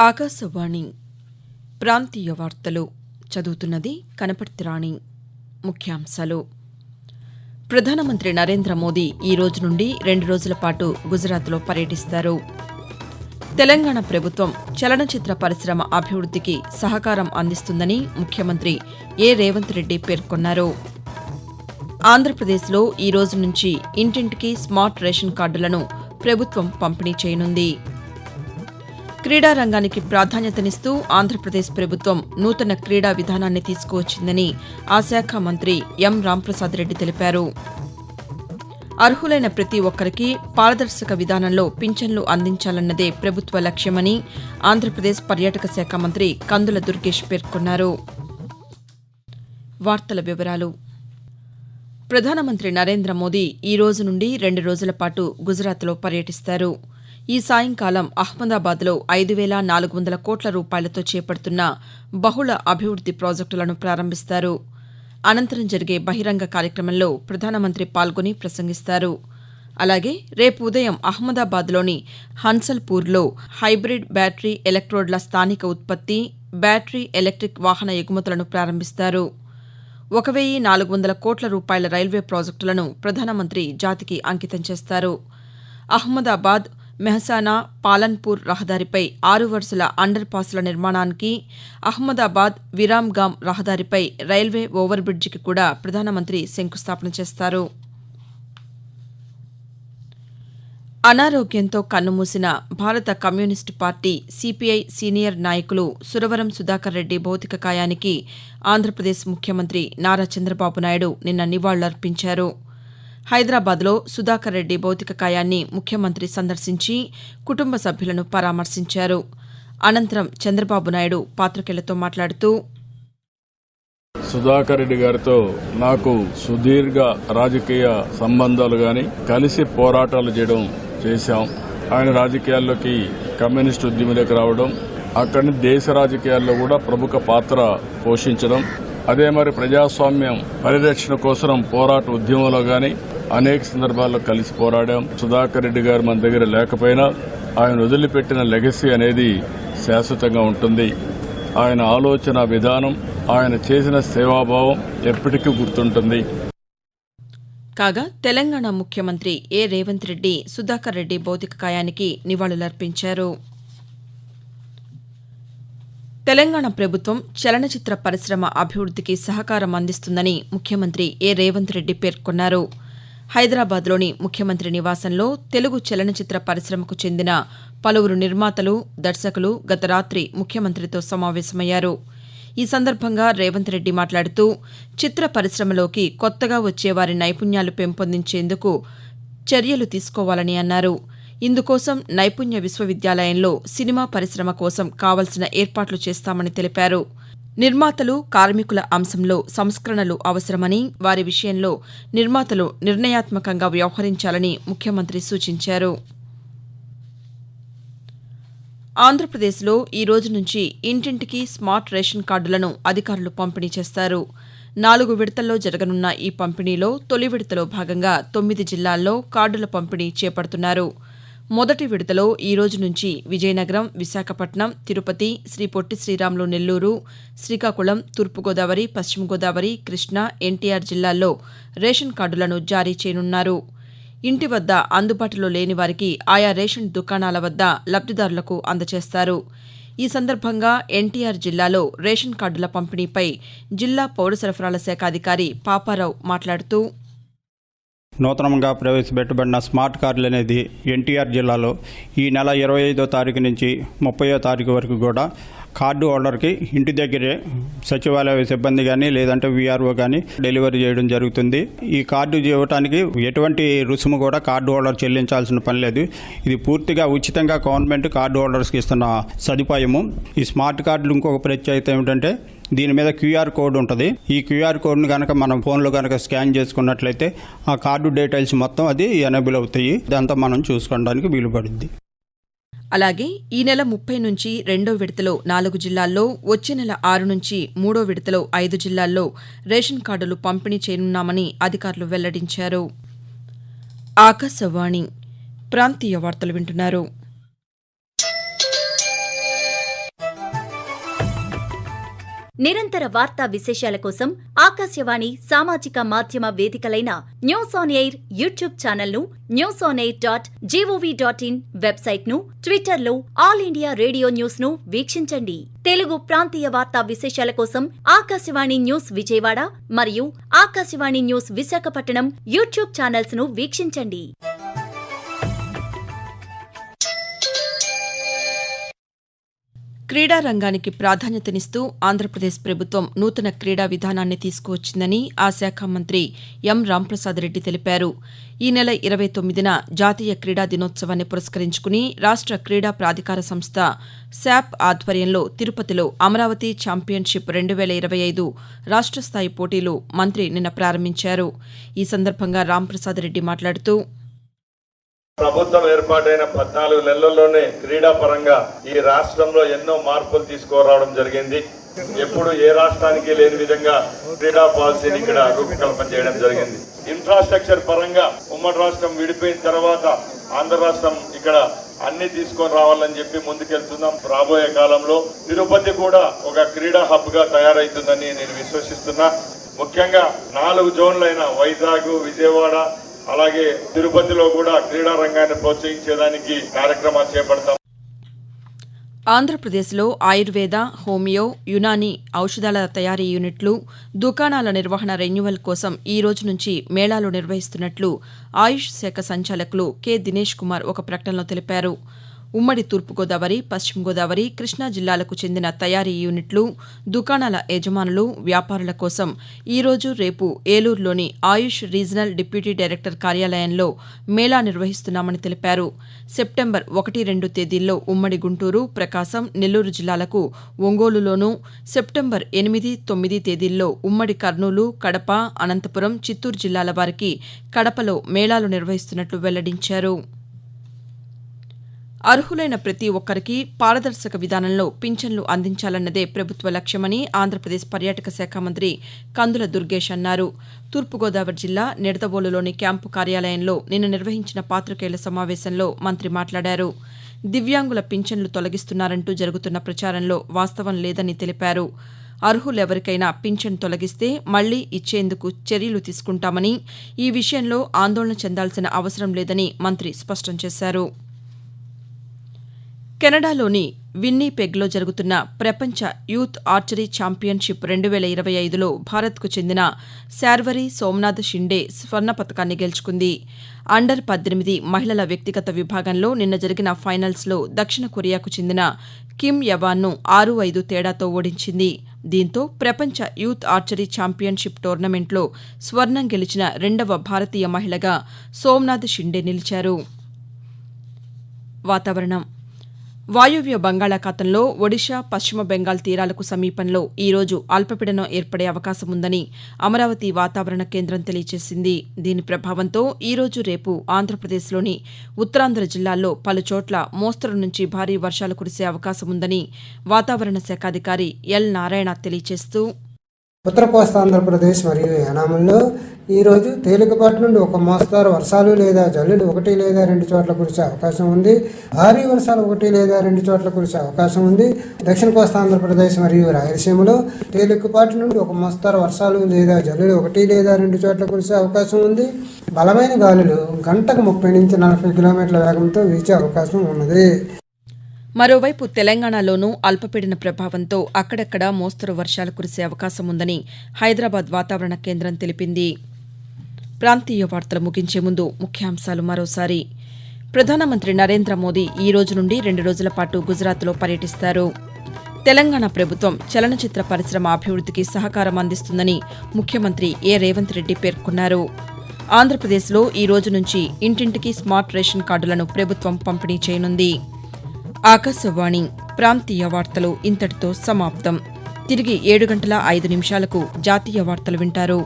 ఆకాశవాణి ప్రాంతీయ వార్తలు చదువుతున్నది కనపర్తి రాణి. ముఖ్యాంశాలు. ప్రధానమంత్రి నరేంద్ర మోదీ ఈ రోజు నుండి 2 రోజుల పాటు గుజరాత్లో పర్యటిస్తారు. తెలంగాణ ప్రభుత్వం చలనచిత్ర పరిశ్రమ అభివృద్ధికి సహకారం అందిస్తుందని ముఖ్యమంత్రి రేవంత్ రెడ్డి పేర్కొన్నారు. ఆంధ్రప్రదేశ్లో ఈ రోజు నుంచి ఇంటింటికి స్మార్ట్ రేషన్ కార్డులను ప్రభుత్వం పంపిణీ చేయనుంది. క్రీడా రంగానికి ప్రాధాన్యతనిస్తూ ఆంధ్రప్రదేశ్ ప్రభుత్వం నూతన క్రీడా విధానాన్ని తీసుకువచ్చిందని ఆ శాఖ మంత్రి ఎం. రాంప్రసాద్ రెడ్డి తెలిపారు. అర్హులైన ప్రతి ఒక్కరికి పారదర్శక విధానంలో పింఛన్లు అందించాలన్నదే ప్రభుత్వ లక్ష్యమని ఆంధ్రప్రదేశ్ పర్యాటక శాఖ మంత్రి కందుల దుర్గేష్ పేర్కొన్నారు. వార్తల వివరాలు. ప్రధానమంత్రి నరేంద్ర మోదీ ఈ రోజు నుండి 2 రోజుల పాటు గుజరాత్లో పర్యటిస్తారు. ఈ సాయంకాలం అహ్మదాబాద్లో 5,400 కోట్ల రూపాయలతో చేపడుతున్న బహుళ అభివృద్ది ప్రాజెక్టులను ప్రారంభిస్తారు. అనంతరం జరిగే బహిరంగ కార్యక్రమంలో ప్రధానమంత్రి పాల్గొని ప్రసంగిస్తారు. అలాగే రేపు ఉదయం అహ్మదాబాద్లోని హన్సల్పూర్లో హైబ్రిడ్ బ్యాటరీ ఎలక్ట్రోడ్ల స్థానిక ఉత్పత్తి, బ్యాటరీ ఎలక్ట్రిక్ వాహన ఎగుమతులను ప్రారంభిస్తారు. 1,400 కోట్ల రూపాయల రైల్వే ప్రాజెక్టులను ప్రధానమంత్రి జాతికి అంకితం చేస్తారు. అహ్మదాబాద్ మెహసానా పాలన్పూర్ రహదారిపై 6 వరుసల అండర్ పాస్ల నిర్మాణానికి, అహ్మదాబాద్ విరామ్గామ్ రహదారిపై రైల్వే ఓవర్ బ్రిడ్జికి కూడా ప్రధానమంత్రి శంకుస్థాపన చేస్తారు. అనారోగ్యంతో కన్నుమూసిన భారత కమ్యూనిస్టు పార్టీ సిపిఐ సీనియర్ నాయకులు సురవరం సుధాకర్ రెడ్డి భౌతిక కాయానికి ఆంధ్రప్రదేశ్ ముఖ్యమంత్రి నారా చంద్రబాబు నాయుడు నిన్న నివాళులర్పించారు. హైదరాబాద్లో సుధాకర్ రెడ్డి భౌతిక కాయాన్ని ముఖ్యమంత్రి సందర్శించి కుటుంబ సభ్యులను పరామర్శించారు. అనంతరం చంద్రబాబు నాయుడు పాతికేయులతో మాట్లాడుతూ, సుధాకర్ రెడ్డి గారితో నాకు సుదీర్ఘ రాజకీయ సంబంధాలు గాని కలిసి పోరాటాలు చేశాం. ఆయన రాజకీయాల్లోకి కమ్యూనిస్టు ఉద్యమంలోకి రావడం, అక్కడి దేశ రాజకీయాల్లో కూడా ప్రముఖ పాత్ర పోషించడం, అదే మరి ప్రజాస్వామ్యం పరిరక్షణ కోసం పోరాట ఉద్యమంలో గాని అనేక సందర్భాల్లో కలిసి పోరాడాం. సుధాకర్ రెడ్డి గారు మన దగ్గర లేకపోయినా ఆయన వదిలిపెట్టిన లెగసీ అనేది శాశ్వతంగా ఉంటుంది. ఆయన ఆలోచన విధానం, ఆయన చేసిన సేవాభావం ఎప్పటికీ గుర్తుంటుంది. కాగా తెలంగాణ ముఖ్యమంత్రి రేవంత్ రెడ్డి సుధాకర్ రెడ్డి భౌతిక కాయానికి నివాళులర్పించారు. తెలంగాణ ప్రభుత్వం చలనచిత్ర పరిశ్రమ అభివృద్ధికి సహకారం అందిస్తుందని ముఖ్యమంత్రి రేవంత్ రెడ్డి పేర్కొన్నారు. హైదరాబాద్లోని ముఖ్యమంత్రి నివాసంలో తెలుగు చలనచిత్ర పరిశ్రమకు చెందిన పలువురు నిర్మాతలు, దర్శకులు గత రాత్రి ముఖ్యమంత్రితో సమావేశమయ్యారు. ఈ సందర్భంగా రేవంత్ రెడ్డి మాట్లాడుతూ, చిత్ర పరిశ్రమలోకి కొత్తగా వచ్చేవారి నైపుణ్యాలు పెంపొందించేందుకు చర్యలు తీసుకోవాలని అన్నారు. ఇందుకోసం నైపుణ్య విశ్వవిద్యాలయంలో సినిమా పరిశ్రమ కోసం కావలసిన ఏర్పాట్లు చేస్తామని తెలిపారు. నిర్మాతలు, కార్మికుల అంశంలో సంస్కరణలు అవసరమని, వారి విషయంలో నిర్మాతలు నిర్ణయాత్మకంగా వ్యవహరించాలని ముఖ్యమంత్రి సూచించారు. ఆంధ్రప్రదేశ్లో ఈ రోజు నుంచి ఇంటింటికి స్మార్ట్ రేషన్ కార్డులను అధికారులు పంపిణీ చేస్తారు. 4 విడతల్లో జరగనున్న ఈ పంపిణీలో తొలి విడతలో భాగంగా 9 జిల్లాల్లో కార్డుల పంపిణీ చేపడుతున్నారు. మొదటి విడతలో ఈ రోజు నుంచి విజయనగరం, విశాఖపట్నం, తిరుపతి, శ్రీ పొట్టి శ్రీరాములు నెల్లూరు, శ్రీకాకుళం, తూర్పుగోదావరి, పశ్చిమ గోదావరి, కృష్ణా, ఎన్టీఆర్ జిల్లాల్లో రేషన్ కార్డులను జారీ చేయనున్నారు. ఇంటి వద్ద అందుబాటులో లేని వారికి ఆయా రేషన్ దుకాణాల వద్ద లబ్దిదారులకు అందజేస్తారు. ఈ సందర్భంగా ఎన్టీఆర్ జిల్లాలో రేషన్ కార్డుల పంపిణీపై జిల్లా పౌర సరఫరాల శాఖ అధికారి పాపారావు మాట్లాడుతూ, నూతనంగా ప్రవేశపెట్టబడిన స్మార్ట్ కార్డులు అనేది ఎన్టీఆర్ జిల్లాలో ఈ నెల 25వ తారీఖు నుంచి 30వ తారీఖు వరకు కూడా కార్డు హోల్డర్కి ఇంటి దగ్గరే సచివాలయ సిబ్బంది కానీ లేదంటే వీఆర్ఓ కానీ డెలివరీ చేయడం జరుగుతుంది. ఈ కార్డు ఇవ్వడానికి ఎటువంటి రుసుము కూడా కార్డు హోల్డర్ చెల్లించాల్సిన పని లేదు. ఇది పూర్తిగా ఉచితంగా గవర్నమెంట్ కార్డు హోల్డర్స్కి ఇస్తున్న సదుపాయము. ఈ స్మార్ట్ కార్డులు ఇంకొక ప్రత్యేకత ఏమిటంటే దీని మీద క్యూఆర్ కోడ్ ఉంటుంది. ఈ క్యూఆర్ కోడ్ను కనుక మనం ఫోన్లో కనుక స్కాన్ చేసుకున్నట్లయితే ఆ కార్డు డీటెయిల్స్ మొత్తం అది ఎనేబుల్ అవుతాయి. ఇదంతా మనం చూసుకోవడానికి వీలు పడుద్ది. అలాగే ఈ నెల 30 నుంచి 2వ విడతలో 4 జిల్లాల్లో, వచ్చే నెల 6 నుంచి 3వ విడతలో 5 జిల్లాల్లో రేషన్ కార్డులు పంపిణీ చేయనున్నామని అధికారులు వెల్లడించారు. ఆకాశవాణి ప్రాంతీయ వార్తలు వింటున్నారు. నిరంతర వార్తా విశేషాల కోసం ఆకాశవాణి సామాజిక మాధ్యమ వేదికలైన న్యూస్ ఆన్ ఎయిర్ యూట్యూబ్ ఛానల్ను, newsonair.gov.in వెబ్సైట్ను, ట్విట్టర్లో ఆల్ ఇండియా రేడియో న్యూస్ను వీక్షించండి. తెలుగు ప్రాంతీయ వార్తా విశేషాల కోసం ఆకాశవాణి న్యూస్ విజయవాడ మరియు ఆకాశవాణి న్యూస్ విశాఖపట్నం యూట్యూబ్ ఛానల్స్ను వీక్షించండి. క్రీడా రంగానికి ప్రాధాన్యతనిస్తూ ఆంధ్రప్రదేశ్ ప్రభుత్వం నూతన క్రీడా విధానాన్ని తీసుకువచ్చిందని ఆ శాఖ మంత్రి ఎం రాంప్రసాద్ రెడ్డి తెలిపారు. ఈ నెల 29న జాతీయ క్రీడా దినోత్సవాన్ని పురస్కరించుకుని రాష్ట్ర క్రీడా ప్రాధికార సంస్థ శాప్ ఆధ్వర్యంలో తిరుపతిలో అమరావతి ఛాంపియన్షిప్ 2025 రాష్ట్ర స్థాయి పోటీలు మంత్రి నిన్న ప్రారంభించారు. ఈ సందర్భంగా రాంప్రసాద్ రెడ్డి మాట్లాడుతూ ప్రభుత్వం ఏర్పాటైన 14 నెలల్లోనే క్రీడా పరంగా ఈ రాష్ట్రంలో ఎన్నో మార్పులు తీసుకురావడం జరిగింది. ఎప్పుడు ఏ రాష్ట్రానికి లేని విధంగా క్రీడా పాలసీని ఇక్కడ రూపకల్పన చేయడం జరిగింది. ఇన్ఫ్రాస్ట్రక్చర్ పరంగా ఉమ్మడి రాష్ట్రం విడిపోయిన తర్వాత ఆంధ్ర రాష్ట్రం ఇక్కడ అన్ని తీసుకొని రావాలని చెప్పి ముందుకెళ్తున్నాం. రాబోయే కాలంలో తిరుపతి కూడా ఒక క్రీడా హబ్ గా తయారైతుందని నేను విశ్వసిస్తున్నా. ముఖ్యంగా 4 జోన్లైన వైజాగ్, విజయవాడ, అలాగే తిరుపతిలో కూడా క్రీడా రంగాన్ని ప్రోత్సహించేదానికి కార్యక్రమాలు చేపడతాం. ఆంధ్రప్రదేశ్లో ఆయుర్వేద, హోమియో, యునానీ ఔషధాల తయారీ యూనిట్లు, దుకాణాల నిర్వహణ రెన్యువల్ కోసం ఈ రోజు నుంచి మేళాలు నిర్వహిస్తున్నట్లు ఆయుష్ శాఖ సంచాలకులు కె దినేష్ కుమార్ ఒక ప్రకటనలో తెలిపారు. ఉమ్మడి తూర్పుగోదావరి, పశ్చిమ గోదావరి, కృష్ణా జిల్లాలకు చెందిన తయారీ యూనిట్లు, దుకాణాల యజమానులు, వ్యాపారుల కోసం ఈరోజు, రేపు ఏలూరులోని ఆయుష్ రీజనల్ డిప్యూటీ డైరెక్టర్ కార్యాలయంలో మేళా నిర్వహిస్తున్నామని తెలిపారు. సెప్టెంబర్ 1-2 తేదీల్లో ఉమ్మడి గుంటూరు, ప్రకాశం, నెల్లూరు జిల్లాలకు ఒంగోలులోనూ, సెప్టెంబర్ 8-9 తేదీల్లో ఉమ్మడి కర్నూలు, కడప, అనంతపురం, చిత్తూరు జిల్లాల వారికి కడపలో మేళాలు నిర్వహిస్తున్నట్లు వెల్లడించారు. అర్హులైన ప్రతి ఒక్కరికి పారదర్శక విధానంలో పింఛన్లు అందించాలన్నదే ప్రభుత్వ లక్ష్యమని ఆంధ్రప్రదేశ్ పర్యాటక శాఖ మంత్రి కందుల దుర్గేష్ అన్నారు. తూర్పుగోదావరి జిల్లా నిడదవోలులోని క్యాంపు కార్యాలయంలో నిన్న నిర్వహించిన పాతికేయుల సమావేశంలో మంత్రి మాట్లాడారు. దివ్యాంగుల పింఛన్లు తొలగిస్తున్నారంటూ జరుగుతున్న ప్రచారంలో వాస్తవం లేదని తెలిపారు. అర్హులెవరికైనా పింఛన్ తొలగిస్తే మళ్లీ ఇచ్చేందుకు చర్యలు తీసుకుంటామని, ఈ విషయంలో ఆందోళన చెందాల్సిన అవసరం లేదని మంత్రి స్పష్టం చేశారు. కెనడాలోని విన్నీపెగ్లో జరుగుతున్న ప్రపంచ యూత్ ఆర్చరీ ఛాంపియన్షిప్ 2025లో భారత్కు చెందిన శార్వరి సోమనాథ్ షిండే స్వర్ణ పతకాన్ని గెలుచుకుంది. అండర్ 18 మహిళల వ్యక్తిగత విభాగంలో నిన్న జరిగిన ఫైనల్స్లో దక్షిణ కొరియాకు చెందిన కిమ్ యవాన్ను 6-5 తేడాతో ఓడించింది. దీంతో ప్రపంచ యూత్ ఆర్చరీ ఛాంపియన్షిప్ టోర్నమెంట్లో స్వర్ణం గెలిచిన 2వ భారతీయ మహిళగా సోమనాథ్ షిండే నిలిచారు. వాతావరణం. వాయువ్య బంగాళాఖాతంలో ఒడిషా, పశ్చిమ బెంగాల్ తీరాలకు సమీపంలో ఈరోజు అల్పపీడనం ఏర్పడే అవకాశం ఉందని అమరావతి వాతావరణ కేంద్రం తెలియజేసింది. దీని ప్రభావంతో ఈరోజు, రేపు ఆంధ్రప్రదేశ్లోని ఉత్తరాంధ్ర జిల్లాల్లో పలుచోట్ల మోస్తరు నుంచి భారీ వర్షాలు కురిసే అవకాశం ఉందని వాతావరణ శాఖాధికారి ఎల్ నారాయణ తెలియజేస్తూ ఉత్తర కోస్తా ఆంధ్రప్రదేశ్ మరియు యానాంలో ఈరోజు తేలికపాటి నుండి ఒక మోస్తారు వర్షాలు లేదా జల్లులు 1 లేదా 2 చోట్ల కురిసే అవకాశం ఉంది. భారీ వర్షాలు 1 లేదా 2 చోట్ల కురిసే అవకాశం ఉంది. దక్షిణ కోస్తా ఆంధ్రప్రదేశ్ మరియు రాయలసీమలో తేలికపాటి నుండి ఒక మోస్తారు వర్షాలు లేదా జల్లులు 1 లేదా 2 చోట్ల కురిసే అవకాశం ఉంది. బలమైన గాలులు గంటకు 30 నుంచి 40 కిలోమీటర్ల వేగంతో వీచే అవకాశం ఉన్నది. మరోవైపు తెలంగాణలోనూ అల్పపీడన ప్రభావంతో అక్కడక్కడ మోస్తరు వర్షాలు కురిసే అవకాశం ఉందని హైదరాబాద్ వాతావరణ కేంద్రం తెలిపింది. ప్రాంతీయ వార్తలు ముగించే ముందు ముఖ్యాంశాలు మరోసారి. ప్రధానమంత్రి నరేంద్ర మోదీ ఈ రోజు నుండి 2 రోజుల పాటు గుజరాత్లో పర్యటిస్తారు. తెలంగాణ ప్రభుత్వం చలనచిత్ర పరిశ్రమ అభివృద్ధికి సహకారం అందిస్తుందని ముఖ్యమంత్రి ఏ రేవంత్ రెడ్డి పేర్కొన్నారు. ఆంధ్రప్రదేశ్లో ఈ రోజు నుంచి ఇంటింటికి స్మార్ట్ రేషన్ కార్డులను ప్రభుత్వం పంపిణీ చేయనుంది. ఆకాశవాణి ప్రాంతీయ వార్తలు ఇంతటితో సమాప్తం. తిరిగి 7 గంటల 5 నిమిషాలకు జాతీయ వార్తలు వింటారు.